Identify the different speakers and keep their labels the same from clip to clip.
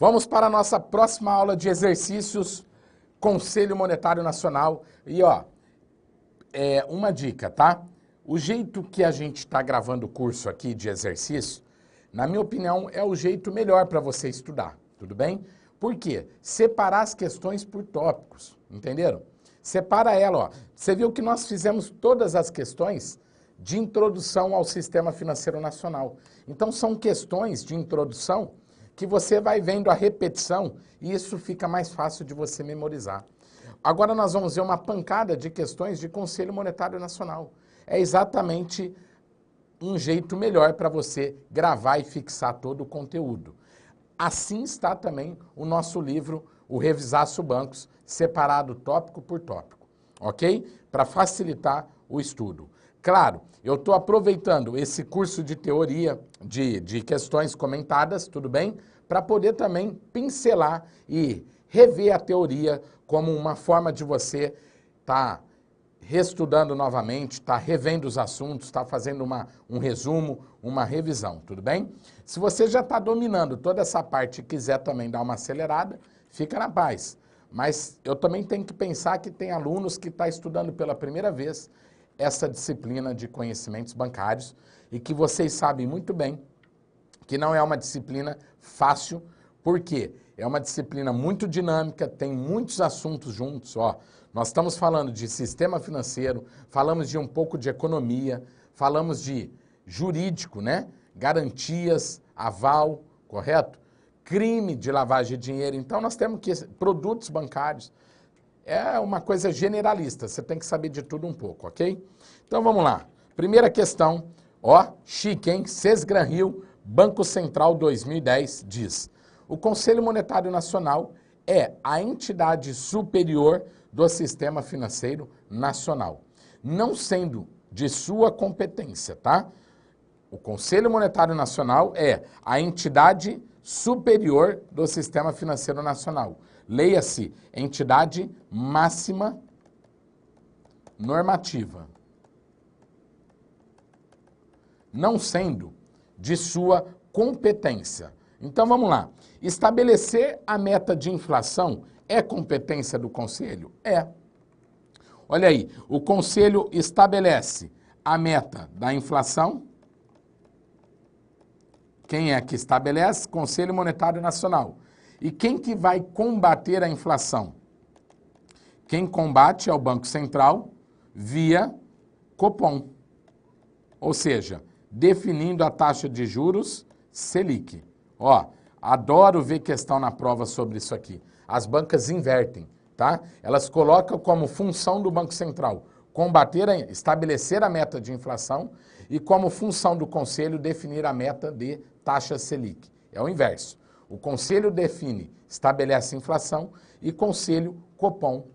Speaker 1: Vamos para a nossa próxima aula de exercícios, Conselho Monetário Nacional. E uma dica, tá? O jeito que a gente está gravando o curso aqui de exercício, na minha opinião, é o jeito melhor para você estudar, tudo bem? Por quê? Separar as questões por tópicos, entenderam? Separa ela, ó. Você viu que nós fizemos todas as questões de introdução ao Sistema Financeiro Nacional. Então, são questões de introdução que você vai vendo a repetição e isso fica mais fácil de você memorizar. Agora nós vamos ver uma pancada de questões de Conselho Monetário Nacional. É exatamente um jeito melhor para você gravar e fixar todo o conteúdo. Assim está também o nosso livro, o Revisaço Bancos, separado tópico por tópico, ok? Para facilitar o estudo. Claro, eu estou aproveitando esse curso de teoria, de questões comentadas, tudo bem? Para poder também pincelar e rever a teoria como uma forma de você estar reestudando novamente, estar revendo os assuntos, estar fazendo um resumo, uma revisão, tudo bem? Se você já está dominando toda essa parte e quiser também dar uma acelerada, fica na paz. Mas eu também tenho que pensar que tem alunos que estão estudando pela primeira vez essa disciplina de conhecimentos bancários e que vocês sabem muito bem que não é uma disciplina fácil, porque é uma disciplina muito dinâmica, tem muitos assuntos juntos, ó. Nós estamos falando de sistema financeiro, falamos de um pouco de economia, falamos de jurídico, né? Garantias, aval, correto? Crime de lavagem de dinheiro. Então nós temos que produtos bancários. É uma coisa generalista, você tem que saber de tudo um pouco, ok? Então vamos lá. Primeira questão, ó, chique, hein? Sesgran-Rio, Banco Central 2010 diz: o Conselho Monetário Nacional é a entidade superior do Sistema Financeiro Nacional, não sendo de sua competência, tá? O Conselho Monetário Nacional é a entidade superior do Sistema Financeiro Nacional. Leia-se, entidade máxima normativa, não sendo de sua competência. Então vamos lá. Estabelecer a meta de inflação é competência do Conselho? É. Olha aí, o Conselho estabelece a meta da inflação. Quem é que estabelece? Conselho Monetário Nacional. E quem que vai combater a inflação? Quem combate é o Banco Central via Copom. Ou seja, definindo a taxa de juros Selic. Ó, adoro ver questão na prova sobre isso aqui. As bancas invertem, tá? Elas colocam como função do Banco Central estabelecer a meta de inflação e como função do Conselho definir a meta de taxa Selic. É o inverso. O Conselho estabelece a inflação e o Conselho Copom,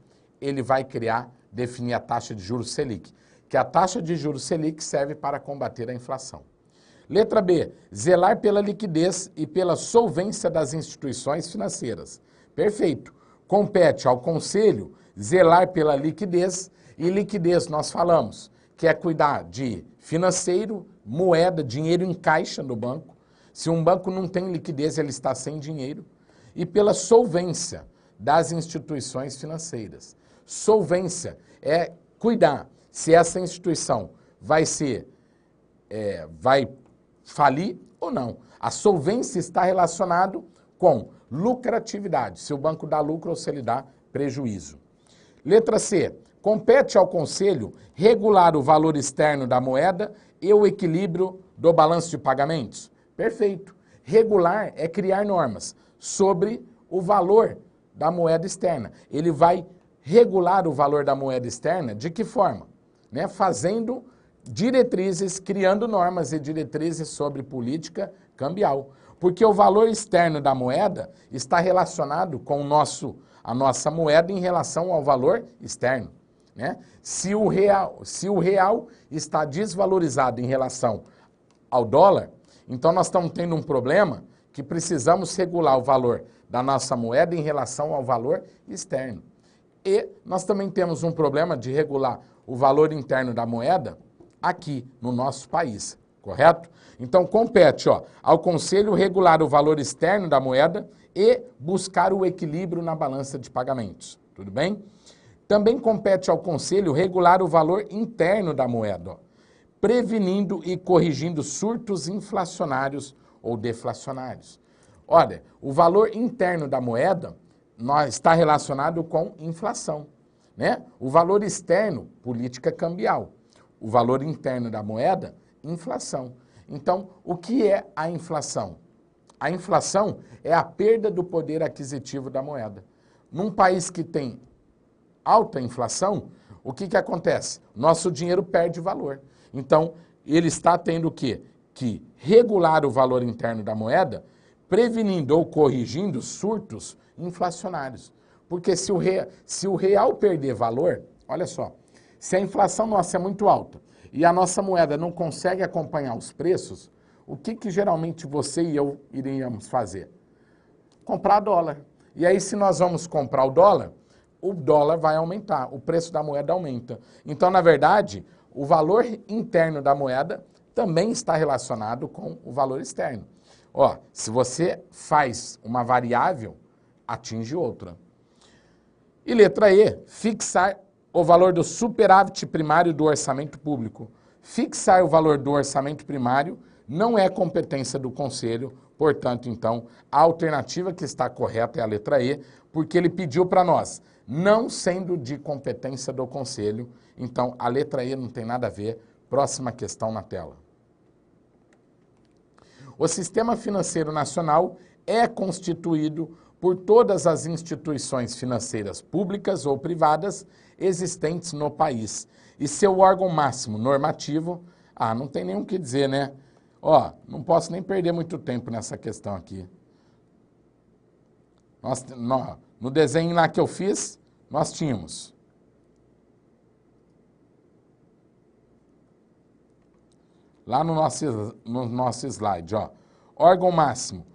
Speaker 1: ele vai definir a taxa de juros Selic, que a taxa de juros Selic serve para combater a inflação. Letra B, zelar pela liquidez e pela solvência das instituições financeiras. Perfeito. Compete ao Conselho zelar pela liquidez, e liquidez nós falamos que é cuidar de financeiro, moeda, dinheiro em caixa no banco. Se um banco não tem liquidez, ele está sem dinheiro. E pela solvência das instituições financeiras. Solvência é cuidar se essa instituição vai falir ou não. A solvência está relacionado com lucratividade, se o banco dá lucro ou se ele dá prejuízo. Letra C, compete ao Conselho regular o valor externo da moeda e o equilíbrio do balanço de pagamentos? Perfeito. Regular é criar normas sobre o valor da moeda externa. Ele vai regular o valor da moeda externa de que forma? Né? Fazendo diretrizes, criando normas e diretrizes sobre política cambial. Porque o valor externo da moeda está relacionado com a nossa moeda em relação ao valor externo. Né? Se o real está desvalorizado em relação ao dólar, então nós estamos tendo um problema que precisamos regular o valor da nossa moeda em relação ao valor externo. E nós também temos um problema de regular o valor interno da moeda aqui no nosso país, correto? Então, compete ao Conselho regular o valor externo da moeda e buscar o equilíbrio na balança de pagamentos, tudo bem? Também compete ao Conselho regular o valor interno da moeda, prevenindo e corrigindo surtos inflacionários ou deflacionários. Olha, o valor interno da moeda está relacionado com inflação, né? O valor externo, política cambial. O valor interno da moeda, inflação. Então, o que é a inflação? A inflação é a perda do poder aquisitivo da moeda. Num país que tem alta inflação, o que acontece? Nosso dinheiro perde valor. Então, ele está tendo o quê? Que regular o valor interno da moeda, prevenindo ou corrigindo surtos inflacionários. Porque se o real perder valor, olha só, se a inflação nossa é muito alta e a nossa moeda não consegue acompanhar os preços, o que geralmente você e eu iríamos fazer? Comprar dólar. E aí, se nós vamos comprar o dólar vai aumentar, o preço da moeda aumenta. Então, na verdade, o valor interno da moeda também está relacionado com o valor externo. Ó, se você faz uma variável, atinge outra. E letra E, fixar o valor do superávit primário do orçamento público. Fixar o valor do orçamento primário não é competência do Conselho, portanto, então, a alternativa que está correta é a letra E, porque ele pediu para nós, não sendo de competência do Conselho, então a letra E não tem nada a ver. Próxima questão na tela. O Sistema Financeiro Nacional é constituído por todas as instituições financeiras públicas ou privadas existentes no país. E seu órgão máximo normativo, não tem nem o que dizer, né? Ó, não posso nem perder muito tempo nessa questão aqui. No desenho lá que eu fiz, nós tínhamos lá no nosso slide, ó, órgão máximo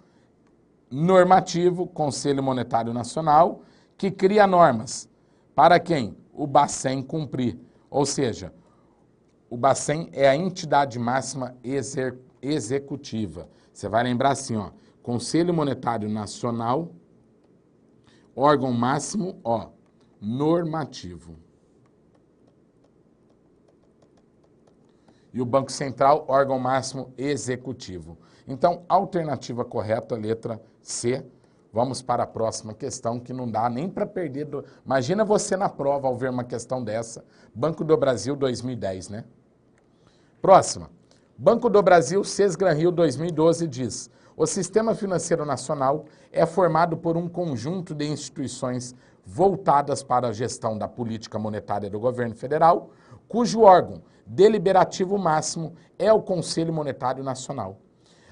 Speaker 1: normativo, Conselho Monetário Nacional, que cria normas para quem? O Bacen cumprir. Ou seja, o Bacen é a entidade máxima executiva. Você vai lembrar assim, ó, Conselho Monetário Nacional, órgão máximo, ó, normativo. E o Banco Central, órgão máximo executivo. Então, alternativa correta, letra C. Vamos para a próxima questão, que não dá nem para perder. Imagina você na prova ao ver uma questão dessa. Banco do Brasil 2010, né? Próxima. Banco do Brasil, Sesgran-Rio 2012 diz: o Sistema Financeiro Nacional é formado por um conjunto de instituições voltadas para a gestão da política monetária do governo federal, cujo órgão deliberativo máximo é o Conselho Monetário Nacional.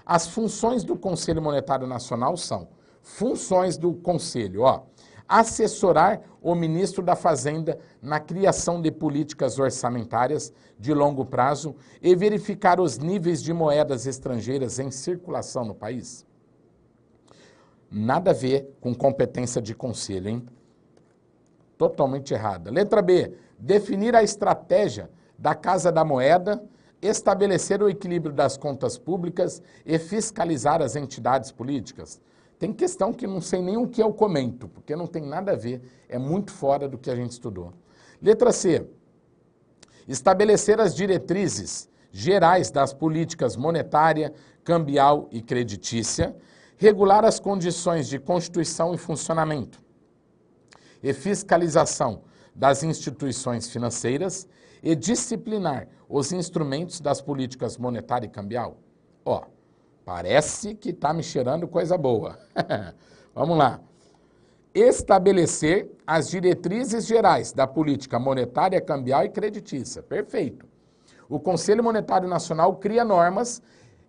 Speaker 1: As funções do Conselho Monetário Nacional são funções do Conselho, ó, assessorar o ministro da Fazenda na criação de políticas orçamentárias de longo prazo e verificar os níveis de moedas estrangeiras em circulação no país. Nada a ver com competência de conselho, hein? Totalmente errada. Letra B, definir a estratégia da Casa da Moeda, estabelecer o equilíbrio das contas públicas e fiscalizar as entidades políticas. Tem questão que não sei nem o que eu comento, porque não tem nada a ver, é muito fora do que a gente estudou. Letra C, estabelecer as diretrizes gerais das políticas monetária, cambial e creditícia, regular as condições de constituição e funcionamento e fiscalização das instituições financeiras e disciplinar os instrumentos das políticas monetária e cambial. Ó, parece que está me cheirando coisa boa. Vamos lá. Estabelecer as diretrizes gerais da política monetária, cambial e creditícia. Perfeito. O Conselho Monetário Nacional cria normas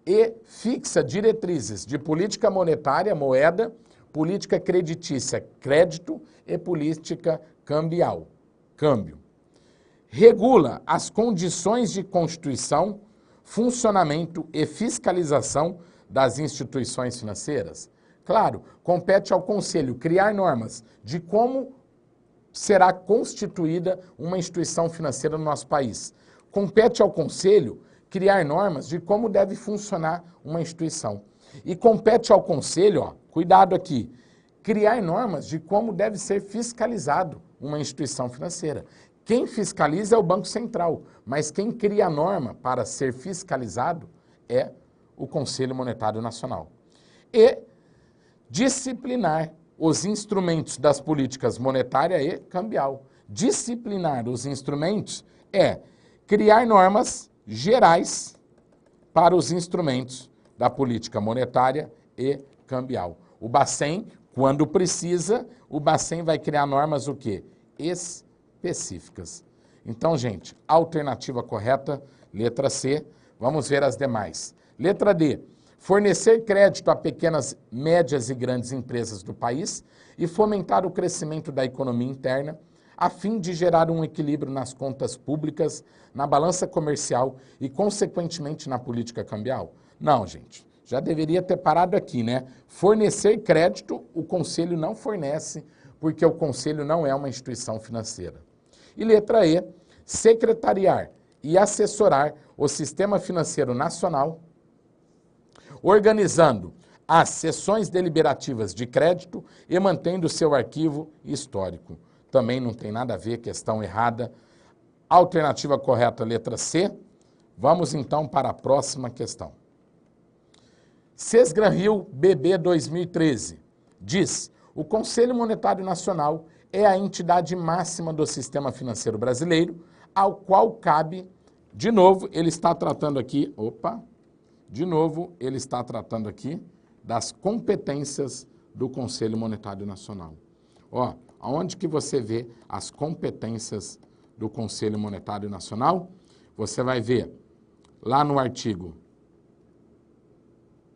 Speaker 1: e fixa diretrizes de política monetária, moeda, política creditícia, crédito e política cambial, câmbio. Regula as condições de constituição, funcionamento e fiscalização das instituições financeiras. Claro, compete ao Conselho criar normas de como será constituída uma instituição financeira no nosso país. Compete ao Conselho criar normas de como deve funcionar uma instituição. E compete ao Conselho, ó, cuidado aqui, criar normas de como deve ser fiscalizado uma instituição financeira. Quem fiscaliza é o Banco Central, mas quem cria a norma para ser fiscalizado é o Conselho Monetário Nacional. E disciplinar os instrumentos das políticas monetária e cambial. Disciplinar os instrumentos é criar normas gerais para os instrumentos da política monetária e cambial. O Bacen, quando precisa, o Bacen vai criar normas o quê? Específicas. Então, gente, alternativa correta, letra C. Vamos ver as demais. Letra D. Fornecer crédito a pequenas, médias e grandes empresas do país e fomentar o crescimento da economia interna, a fim de gerar um equilíbrio nas contas públicas, na balança comercial e, consequentemente, na política cambial? Não, gente. Já deveria ter parado aqui, né? Fornecer crédito, o Conselho não fornece, porque o Conselho não é uma instituição financeira. E letra E, secretariar e assessorar o Sistema Financeiro Nacional, organizando as sessões deliberativas de crédito e mantendo seu arquivo histórico. Também não tem nada a ver, questão errada. Alternativa correta, letra C. Vamos então para a próxima questão. Sesgran-Hill BB 2013 diz: o Conselho Monetário Nacional é a entidade máxima do sistema financeiro brasileiro, ao qual cabe, de novo, ele está tratando aqui, das competências do Conselho Monetário Nacional. Ó, aonde que você vê as competências do Conselho Monetário Nacional? Você vai ver lá no artigo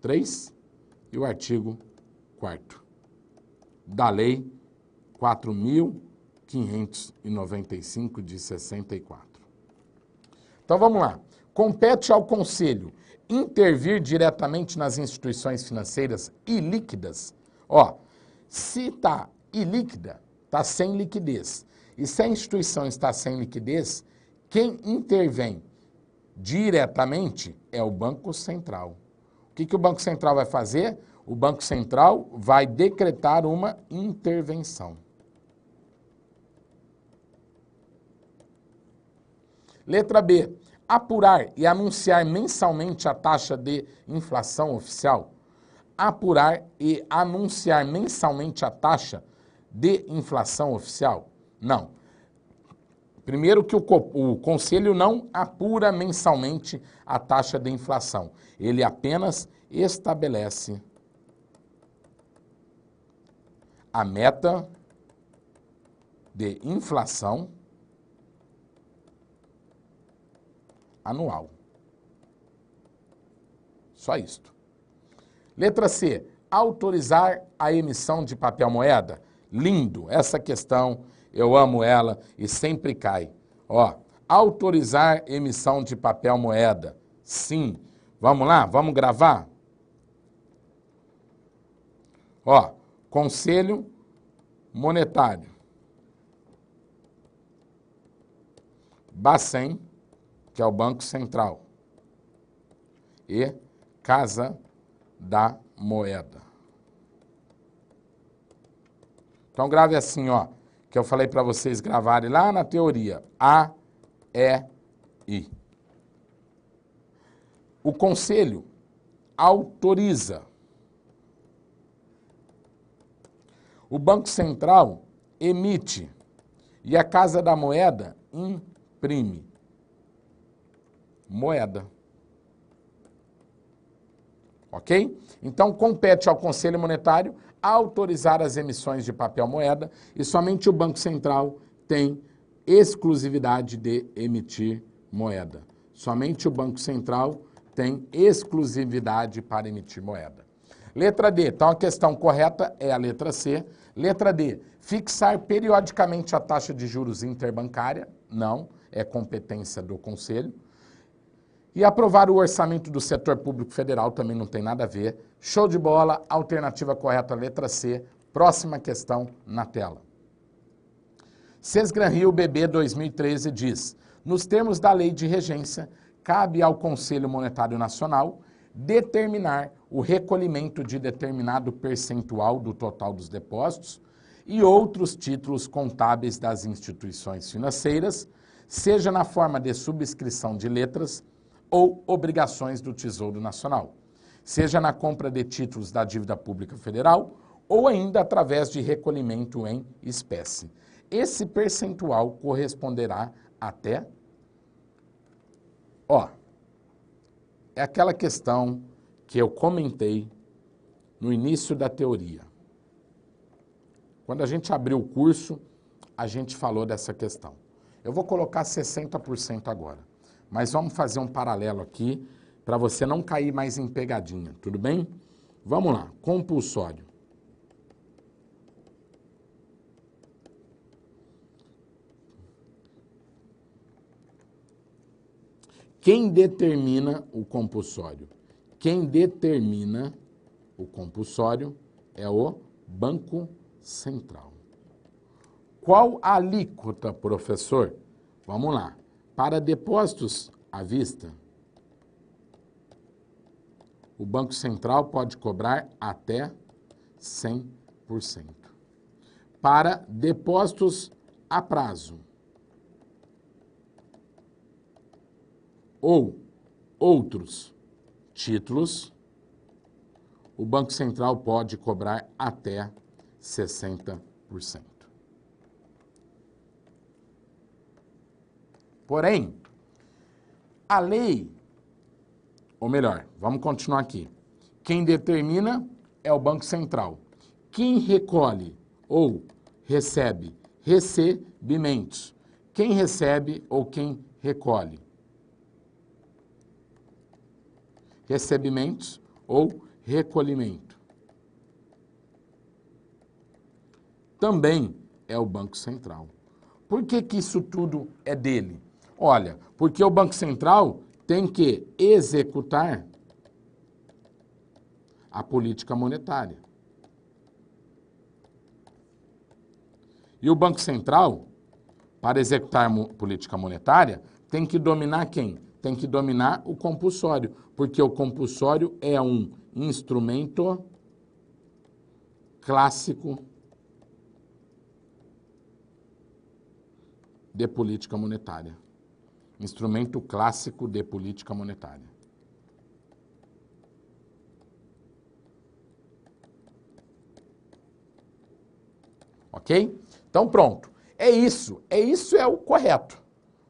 Speaker 1: 3 e o artigo 4º da Lei 4.595 de 64. Então vamos lá. Compete ao Conselho intervir diretamente nas instituições financeiras ilíquidas. Ó, se está ilíquida, está sem liquidez. E se a instituição está sem liquidez, quem intervém diretamente é o Banco Central. O que o Banco Central vai fazer? O Banco Central vai decretar uma intervenção. Letra B. Apurar e anunciar mensalmente a taxa de inflação oficial. Apurar e anunciar mensalmente a taxa de inflação oficial? Não. Primeiro que o Conselho não apura mensalmente a taxa de inflação. Ele apenas estabelece a meta de inflação anual. Só isto. Letra C. Autorizar a emissão de papel moeda? Lindo. Essa questão, eu amo ela e sempre cai. Ó, autorizar emissão de papel moeda? Sim. Vamos lá? Vamos gravar? Ó, Conselho Monetário. Bacen, que é o Banco Central. E Casa da Moeda. Então grave assim, ó, que eu falei para vocês gravarem lá na teoria. A, E, I. O Conselho autoriza. O Banco Central emite. E a Casa da Moeda imprime moeda. Ok? Então, compete ao Conselho Monetário autorizar as emissões de papel moeda e somente o Banco Central tem exclusividade de emitir moeda. Somente o Banco Central tem exclusividade para emitir moeda. Letra D. Então, a questão correta é a letra C. Letra D. Fixar periodicamente a taxa de juros interbancária? Não, é competência do Conselho. E aprovar o orçamento do setor público federal também não tem nada a ver. Show de bola, alternativa correta, letra C. Próxima questão na tela. Sesgran-Hill BB 2013 diz: nos termos da Lei de Regência, cabe ao Conselho Monetário Nacional determinar o recolhimento de determinado percentual do total dos depósitos e outros títulos contábeis das instituições financeiras, seja na forma de subscrição de letras ou obrigações do Tesouro Nacional, seja na compra de títulos da dívida pública federal ou ainda através de recolhimento em espécie. Esse percentual corresponderá até... é aquela questão que eu comentei no início da teoria. Quando a gente abriu o curso, a gente falou dessa questão. Eu vou colocar 60% agora, mas vamos fazer um paralelo aqui para você não cair mais em pegadinha, tudo bem? Vamos lá, compulsório. Quem determina o compulsório? Quem determina o compulsório é o Banco Central. Qual a alíquota, professor? Vamos lá. Para depósitos à vista, o Banco Central pode cobrar até 100%. Para depósitos a prazo ou outros títulos, o Banco Central pode cobrar até 60%. Porém, a lei, ou melhor, vamos continuar aqui. Quem determina é o Banco Central. Quem recolhe ou recebe recebimentos? Quem recebe ou quem recolhe? Recebimentos ou recolhimento. Também é o Banco Central. Por que que isso tudo é dele? Olha, porque o Banco Central tem que executar a política monetária. E o Banco Central, para executar a política monetária, tem que dominar quem? Tem que dominar o compulsório, porque o compulsório é um instrumento clássico de política monetária. Instrumento clássico de política monetária. Ok? Então pronto. É isso é o correto.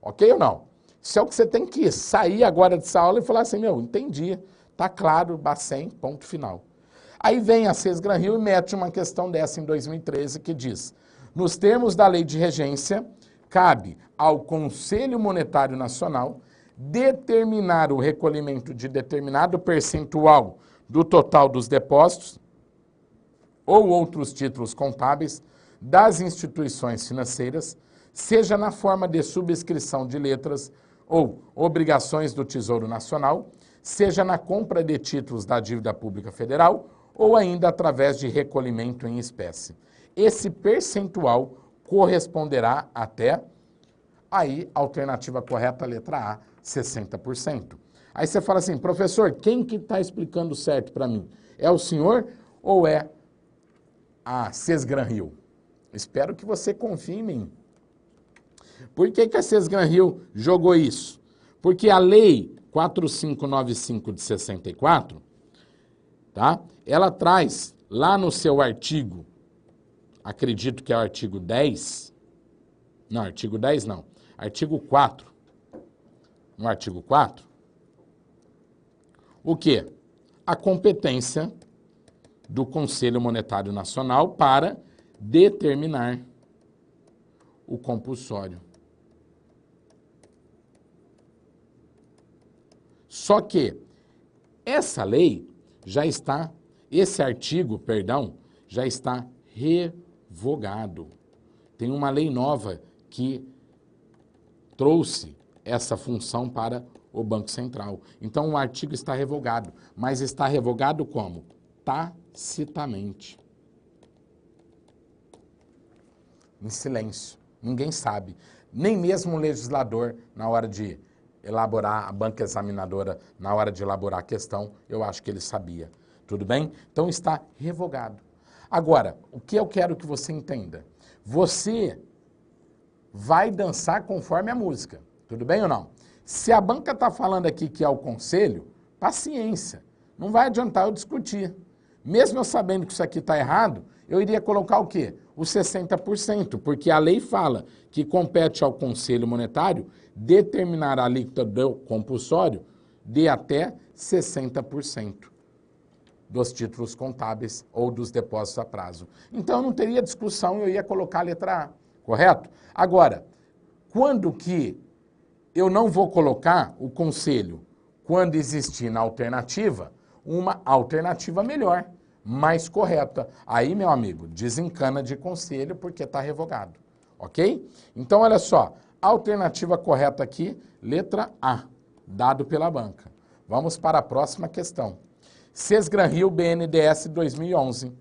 Speaker 1: Ok ou não? Isso é o que você tem que sair agora dessa aula e falar assim, meu, entendi, tá claro, Bacen, ponto final. Aí vem a Sesgran-Hill e mete uma questão dessa em 2013 que diz, nos termos da Lei de Regência, cabe ao Conselho Monetário Nacional determinar o recolhimento de determinado percentual do total dos depósitos ou outros títulos contábeis das instituições financeiras, seja na forma de subscrição de letras ou obrigações do Tesouro Nacional, seja na compra de títulos da dívida pública federal ou ainda através de recolhimento em espécie. Esse percentual corresponderá até, aí, alternativa correta, letra A, 60%. Aí você fala assim, professor, quem que está explicando certo para mim? É o senhor ou é a Sesgran-Hill? Espero que você confie em mim. Por que que a Sesgran-Hill jogou isso? Porque a Lei 4595 de 64, tá? Ela traz lá no seu artigo, acredito que é o artigo 10, não, artigo 10 não, artigo 4, no artigo 4, o quê? A competência do Conselho Monetário Nacional para determinar o compulsório. Só que essa lei já está, esse artigo, perdão, já está revogado. Tem uma lei nova que trouxe essa função para o Banco Central. Então o artigo está revogado, mas está revogado como? Tacitamente. Em silêncio. Ninguém sabe. Nem mesmo o legislador, na hora de elaborar, a banca examinadora, na hora de elaborar a questão, eu acho que ele sabia. Tudo bem? Então está revogado. Agora, o que eu quero que você entenda? Você vai dançar conforme a música. Tudo bem ou não? Se a banca está falando aqui que é o conselho, paciência. Não vai adiantar eu discutir. Mesmo eu sabendo que isso aqui está errado, eu iria colocar o quê? Os 60%, porque a lei fala que compete ao Conselho Monetário determinar a alíquota do compulsório de até 60% dos títulos contábeis ou dos depósitos a prazo. Então não teria discussão, eu ia colocar a letra A, correto? Agora, quando que eu não vou colocar o conselho? Quando existir na alternativa, uma alternativa melhor, mais correta. Aí, meu amigo, desencana de conselho porque está revogado, ok? Então, olha só, a alternativa correta aqui, letra A, dado pela banca. Vamos para a próxima questão. Sesgran-Rio BNDES 2011.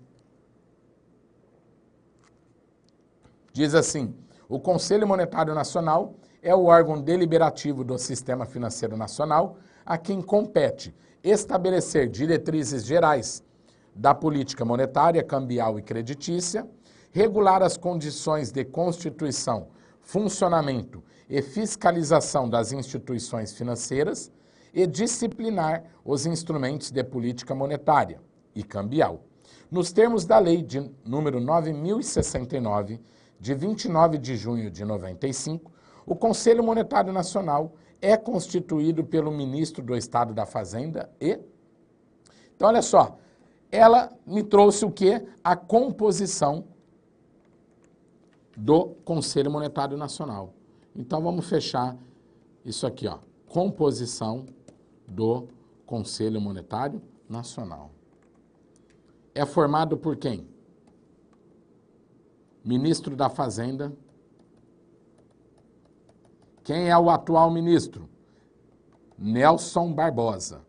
Speaker 1: Diz assim, o Conselho Monetário Nacional é o órgão deliberativo do Sistema Financeiro Nacional a quem compete estabelecer diretrizes gerais da política monetária, cambial e creditícia, regular as condições de constituição, funcionamento e fiscalização das instituições financeiras e disciplinar os instrumentos de política monetária e cambial. Nos termos da Lei de número 9.069, de 29 de junho de 95, o Conselho Monetário Nacional é constituído pelo ministro do Estado da Fazenda e... Então, olha só, ela me trouxe o quê? A composição do Conselho Monetário Nacional. Então, vamos fechar isso aqui, ó. Composição do Conselho Monetário Nacional. É formado por quem? Ministro da Fazenda. Quem é o atual ministro? Nelson Barbosa.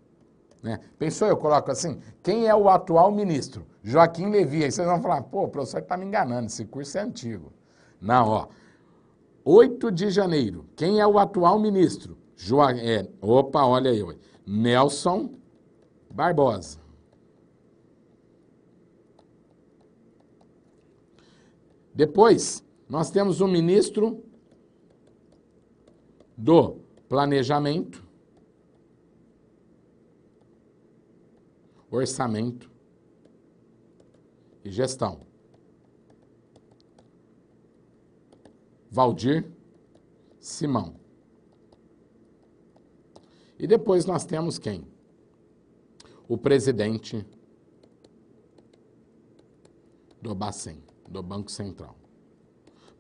Speaker 1: Né? Pensou, eu coloco assim, quem é o atual ministro? Joaquim Levy. Aí vocês vão falar, pô, o professor está me enganando, esse curso é antigo. Não, ó. 8 de janeiro, quem é o atual ministro? Opa, olha aí, Nelson Barbosa. Depois, nós temos o ministro do Planejamento, Orçamento e Gestão. Valdir Simão. E depois nós temos quem? O presidente do Bacen, do Banco Central.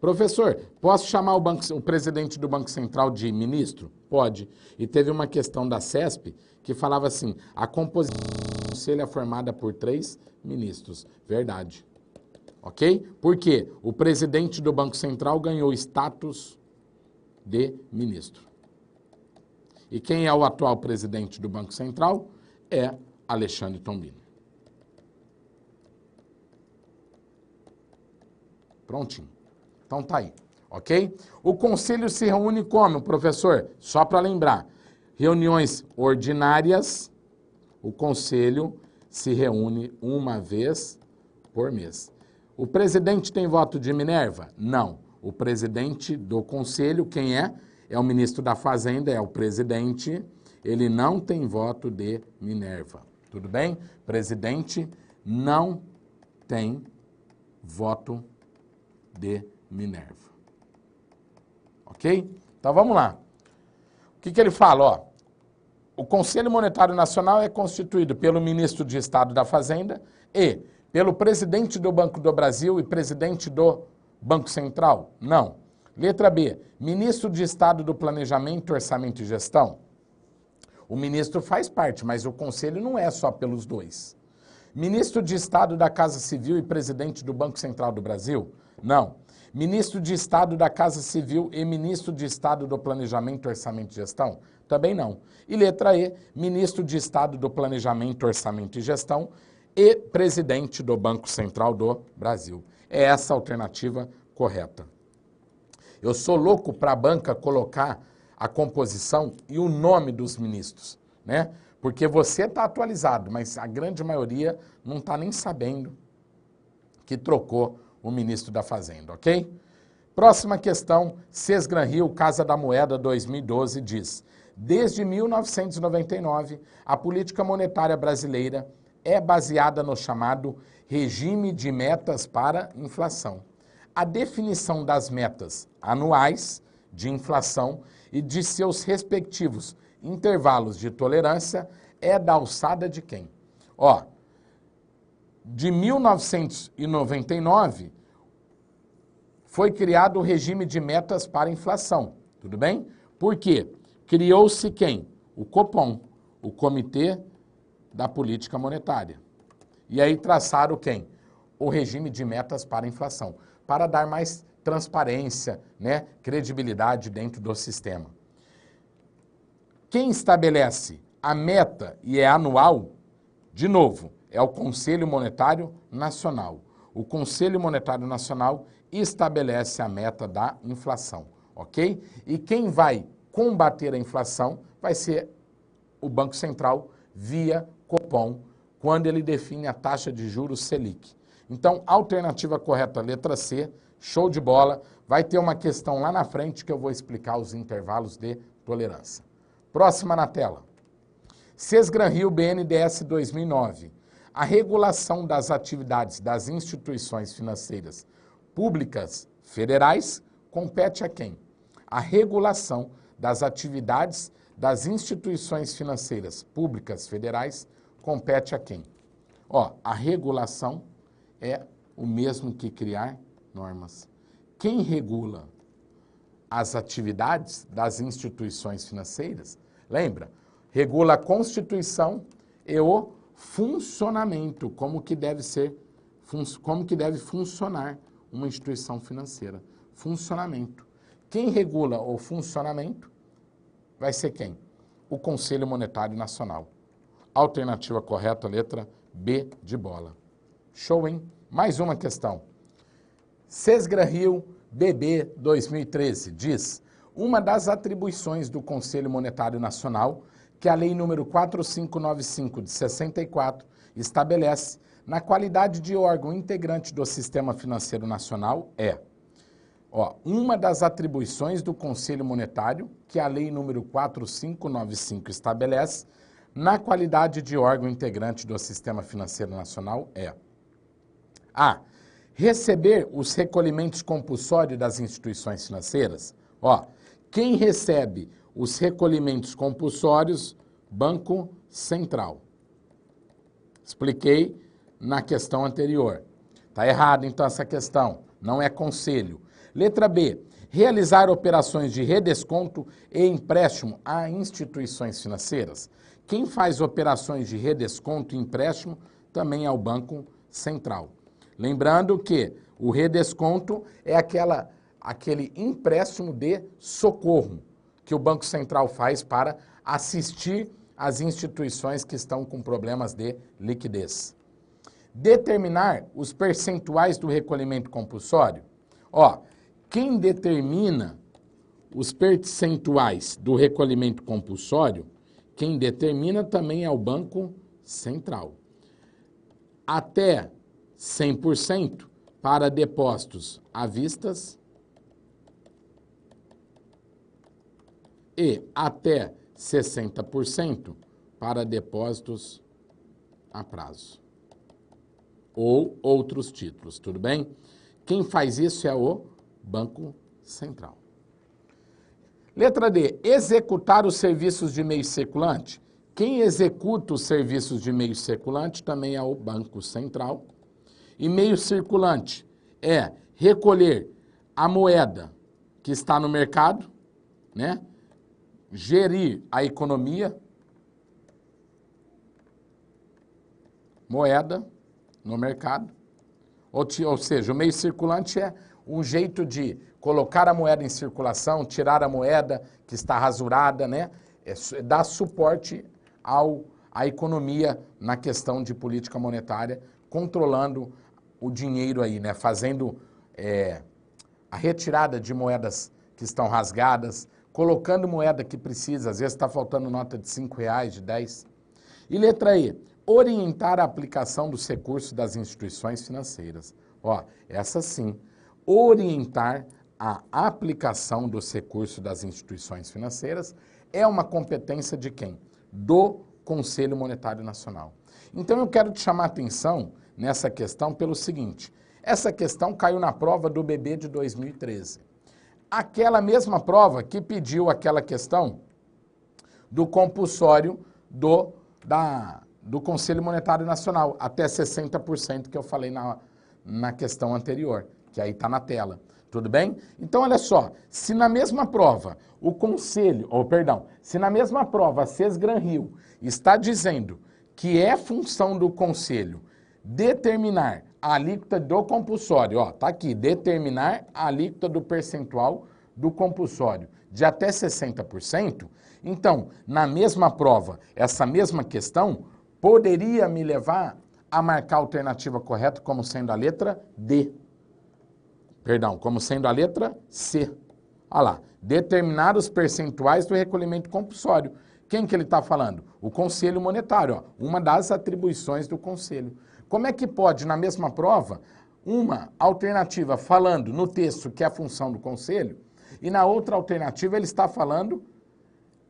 Speaker 1: Professor, posso chamar o presidente do Banco Central de ministro? Pode. E teve uma questão da CESP que falava assim, a composição do conselho é formada por 3 ministros. Verdade. Ok? Por quê? O presidente do Banco Central ganhou status de ministro. E quem é o atual presidente do Banco Central? É Alexandre Tombini. Prontinho. Então tá aí, ok? O conselho se reúne como, professor? Só para lembrar, reuniões ordinárias, o conselho se reúne uma vez por mês. O presidente tem voto de Minerva? Não. O presidente do conselho, quem é? É o ministro da Fazenda, é o presidente, ele não tem voto de Minerva. Tudo bem? Presidente não tem voto de Minerva. Ok? Então vamos lá. O que ele fala? Ó, o Conselho Monetário Nacional é constituído pelo ministro de Estado da Fazenda e pelo presidente do Banco do Brasil e presidente do Banco Central? Não. Letra B, ministro de Estado do Planejamento, Orçamento e Gestão? O ministro faz parte, mas o conselho não é só pelos dois. Ministro de Estado da Casa Civil e presidente do Banco Central do Brasil? Não. Ministro de Estado da Casa Civil e ministro de Estado do Planejamento, Orçamento e Gestão? Também não. E letra E, ministro de Estado do Planejamento, Orçamento e Gestão e presidente do Banco Central do Brasil. É essa a alternativa correta. Eu sou louco para a banca colocar a composição e o nome dos ministros, né? Porque você está atualizado, mas a grande maioria não está nem sabendo que trocou o ministro da Fazenda, ok? Próxima questão, Sesgran Rio, Casa da Moeda 2012, diz: desde 1999, a política monetária brasileira é baseada no chamado regime de metas para inflação. A definição das metas anuais de inflação e de seus respectivos intervalos de tolerância é da alçada de quem? Ó, de 1999 foi criado o regime de metas para inflação, tudo bem? Por quê? Criou-se quem? O Copom, o Comitê da Política Monetária. E aí traçaram quem? O regime de metas para inflação, para dar mais transparência, né, credibilidade dentro do sistema. Quem estabelece a meta e é anual, de novo, é o Conselho Monetário Nacional. O Conselho Monetário Nacional estabelece a meta da inflação, ok? E quem vai combater a inflação vai ser o Banco Central via Copom, quando ele define a taxa de juros Selic. Então, alternativa correta, letra C, show de bola. Vai ter uma questão lá na frente que eu vou explicar os intervalos de tolerância. Próxima na tela. Sesgran Rio, BNDES 2009. A regulação das atividades das instituições financeiras públicas federais compete a quem? A regulação das atividades das instituições financeiras públicas federais compete a quem? Ó, a regulação é o mesmo que criar normas. Quem regula as atividades das instituições financeiras, lembra? Regula a Constituição e o funcionamento, como que deve funcionar uma instituição financeira. Funcionamento. Quem regula o funcionamento vai ser quem? O Conselho Monetário Nacional. Alternativa correta, letra B de bola. Show, hein? Mais uma questão. Sesgran Rio, BB 2013, diz: uma das atribuições do Conselho Monetário Nacional, que a Lei nº 4595 de 64 estabelece, na qualidade de órgão integrante do Sistema Financeiro Nacional, é... Ó, uma das atribuições do Conselho Monetário, que a Lei nº 4595 estabelece, na qualidade de órgão integrante do Sistema Financeiro Nacional, é: A. Receber os recolhimentos compulsórios das instituições financeiras. Ó, quem recebe os recolhimentos compulsórios? Banco Central. Expliquei na questão anterior. Está errado, então, essa questão. Não é conselho. Letra B. Realizar operações de redesconto e empréstimo a instituições financeiras. Quem faz operações de redesconto e empréstimo também é o Banco Central. Lembrando que o redesconto é aquele empréstimo de socorro que o Banco Central faz para assistir as instituições que estão com problemas de liquidez. Determinar os percentuais do recolhimento compulsório. Ó, quem determina os percentuais do recolhimento compulsório, quem determina também é o Banco Central. Até 100% para depósitos à vista e até 60% para depósitos a prazo ou outros títulos, tudo bem? Quem faz isso é o Banco Central. Letra D. Executar os serviços de meio circulante. Quem executa os serviços de meio circulante também é o Banco Central. E meio circulante é recolher a moeda que está no mercado, né? Gerir a economia, moeda no mercado, ou seja, o meio circulante é um jeito de colocar a moeda em circulação, tirar a moeda que está rasurada, né? Dar suporte à economia na questão de política monetária, controlando o dinheiro aí, né? Fazendo a retirada de moedas que estão rasgadas, colocando moeda que precisa, às vezes está faltando nota de R$5, de 10. E letra E, orientar a aplicação dos recursos das instituições financeiras. Ó, essa sim, orientar a aplicação dos recursos das instituições financeiras é uma competência de quem? Do Conselho Monetário Nacional. Então eu quero te chamar a atenção nessa questão pelo seguinte, essa questão caiu na prova do BB de 2013. Aquela mesma prova que pediu aquela questão do compulsório do Conselho Monetário Nacional, até 60% que eu falei na questão anterior, que aí está na tela. Tudo bem? Então, olha só, se na mesma prova o Conselho, se na mesma prova a Sesgran-Rio está dizendo que é função do Conselho determinar a alíquota do compulsório, ó, tá aqui, determinar a alíquota do percentual do compulsório de até 60%, então, na mesma prova, essa mesma questão poderia me levar a marcar a alternativa correta como sendo a letra D. Como sendo a letra C. Olha lá, determinar os percentuais do recolhimento compulsório. Quem que ele está falando? O Conselho Monetário, ó, uma das atribuições do Conselho. Como é que pode, na mesma prova, uma alternativa falando no texto que é a função do Conselho, e na outra alternativa ele está falando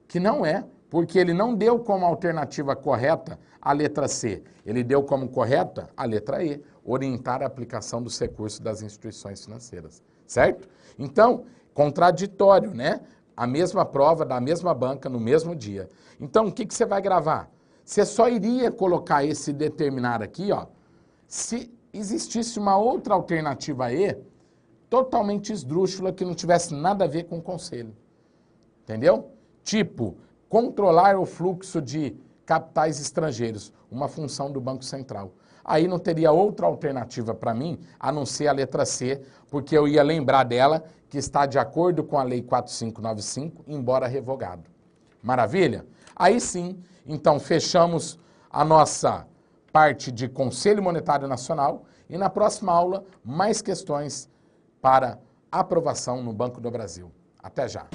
Speaker 1: que não é, porque ele não deu como alternativa correta a letra C, ele deu como correta a letra E, orientar a aplicação dos recursos das instituições financeiras, certo? Então, contraditório, né? A mesma prova da mesma banca no mesmo dia. Então, o que você vai gravar? Você só iria colocar esse determinar aqui, ó, se existisse uma outra alternativa E, totalmente esdrúxula, que não tivesse nada a ver com o conselho. Entendeu? Tipo, controlar o fluxo de capitais estrangeiros, uma função do Banco Central. Aí não teria outra alternativa para mim, a não ser a letra C, porque eu ia lembrar dela, que está de acordo com a Lei 4595, embora revogado. Maravilha? Aí sim, então fechamos a nossa parte de Conselho Monetário Nacional e na próxima aula, mais questões para aprovação no Banco do Brasil. Até já!